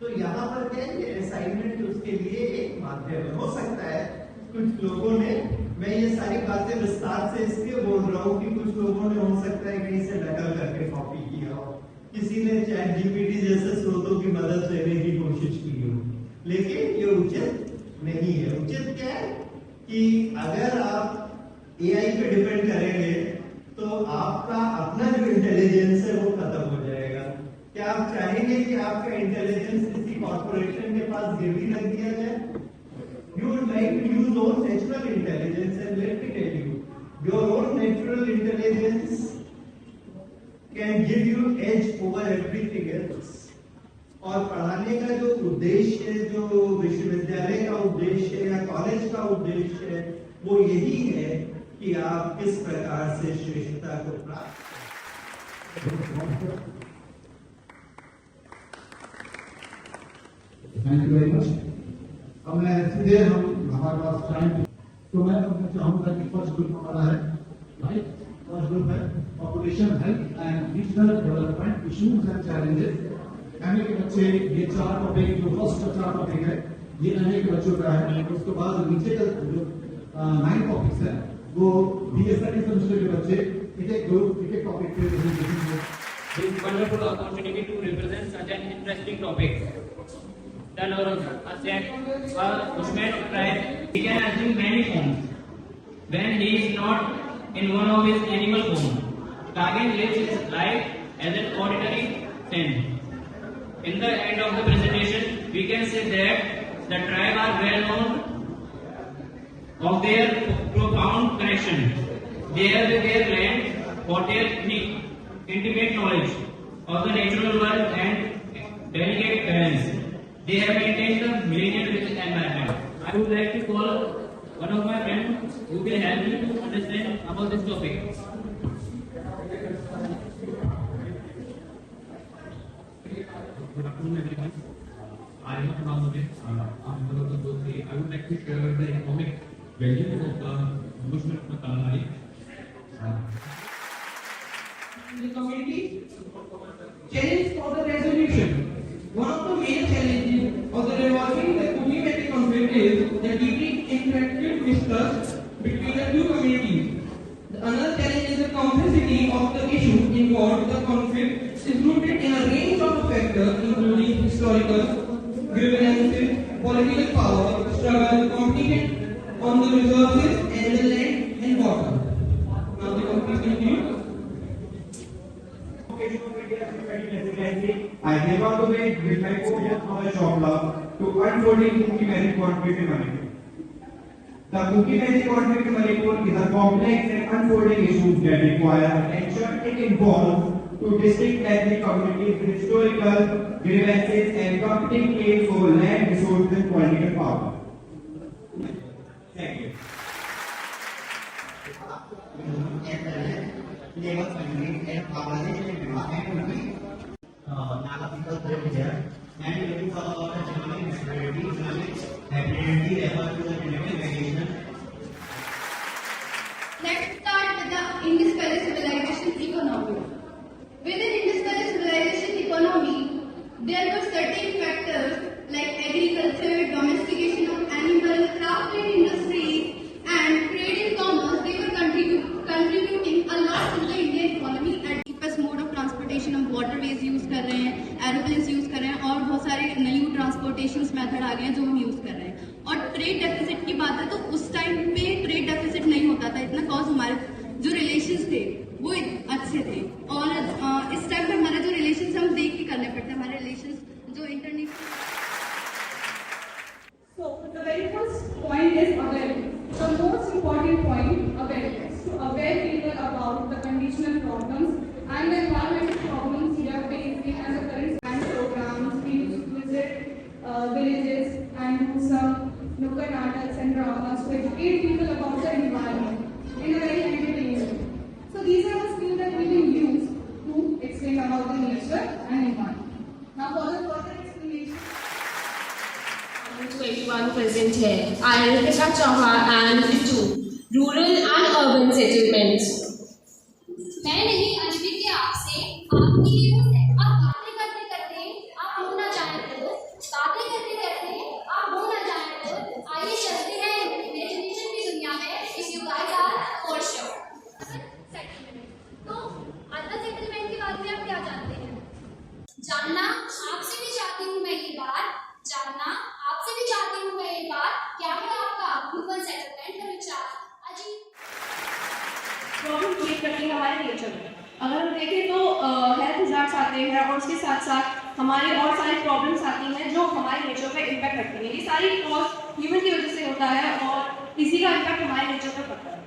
तो यहाँ पर क्या है, असाइनमेंट उसके लिए एक माध्यम हो सकता है। कुछ लोगों ने, मैं ये सारी बातें विस्तार से इसलिए बोल रहा हूँ कि कुछ लोगों ने हो सकता है कहीं से नकल करके कॉपी किया हो, किसी ने चैट जीपीटी जैसे स्रोतों की मदद लेने की कोशिश की हो, लेकिन ये उचित नहीं है। उचित क्या है कि अगर आप एआई पे डिपेंड करेंगे तो आपका अपना जो इंटेलिजेंस है वो खत्म हो जाएगा। क्या आप चाहेंगे कि आपका इंटेलिजेंस किसी कॉर्पोरेशन के पास गिरवी रख दिया जाए? You would like to use your natural intelligence, and let me tell you, your own natural intelligence can give you edge over everything else. और पढ़ाने का जो उद्देश्य है, जो विश्वविद्यालय का उद्देश्य है या कॉलेज का उद्देश्य है, वो यही है कि आप किस प्रकार से श्रेष्ठता को प्राप्त। Thank you very much. अब मैं सीधे हमारे पास टाइम, तो मैं चाहूंगा कि फर्स्ट ग्रुप हमारा है, राइट? फर्स्ट ग्रुप है population health and regional development issues and challenges. MA के बच्चे, ये 4 टॉपिक, जो फर्स्ट का 4 टॉपिक है ये एमए के बच्चों का है। उसके बाद नीचे का जो 9 टॉपिक्स है वो बीए सेकंड सेमेस्टर के बच्चे एक टॉपिक पे देखेंगे। It's wonderful opportunity to represent such an interesting topic. The Bushman tribe, he can assume many forms when he is not in one of his animal forms. Kagan lives his life as an ordinary saint. In the end of the presentation, we can say that the tribe are well known of their profound connection. They have with their land for their intimate knowledge of the natural world and delicate balance. They have maintained the millennium with the environment. I would like to call one of my friends who will help me to understand about this topic. Good afternoon, everyone. I am Namaste. I would like to share the economic value of the Bushman Kalamari. The community challenge for the resolution. One of the main challenges of the resolving the community conflict is the deeply interactive mistrust between the two communities. Another challenge is the complexity of the issues involved. The conflict is rooted in a range of factors including historical grievances, political power, struggle, competition on the resources and the land and water. Now the conflict continues. I gave out the way with my co-host Thomas Chopla to unfolding Cookie Magic Conflict in Manipur. The Cookie Magic Conflict in Manipur is a complex and unfolding issue that requires attention. It involves two distinct ethnic communities with historical grievances and competing claims for land, resources, and political power. Thank you. And looking for the economic disparity, economic ability refer to the political variation. Let's start with the Indus Valley civilization economy. Within Indus Valley civilization economy, there were certain factors like agriculture, domestication of animals, craft and industries, and trade and commerce. They were contributing a lot to the Indian economy. At cheapest mode of transportation, हम waterways use कर रहे हैं, aeroplanes use कर रहे हैं और बहुत सारे न्यू ट्रांसपोर्टेशन मेथड आ गए हैं जो हम यूज कर रहे हैं। और ट्रेड डेफिसिट की बात है तो उस टाइम पे ट्रेड डेफिसिट नहीं होता था इतना, कॉज हमारे जो रिलेशंस थे वो अच्छे थे। और इस टाइम पे हमारे जो रिलेशंस हम देख के करने पड़ते हैं, हमारे रिलेशंस जो international. So the very first point is awareness. The most important point, awareness. To aware people about the conditional problems and the environmental problems we are facing and the current science programs. We visit villages and do some nukkad natas and dramas to educate people about the environment in a very entertaining way. So these are the skills that we will use to explain about the nature and environment. Now for the further explanation. To everyone present here, I am Ritika Chauhan and Ritu, Rural and Urban Settlements. मैं नहीं अनिविद्या आपसे आपके लिए वो आप बातें करते करते आप होना चाहते हो साथ साथ हमारे और सारी प्रॉब्लम्स आती हैं जो हमारे नेचर पे इम्पैक्ट करती हैं। ये सारी कॉज ह्यूमन की वजह से होता है और इसी का इम्पैक्ट हमारे नेचर पे पड़ता है।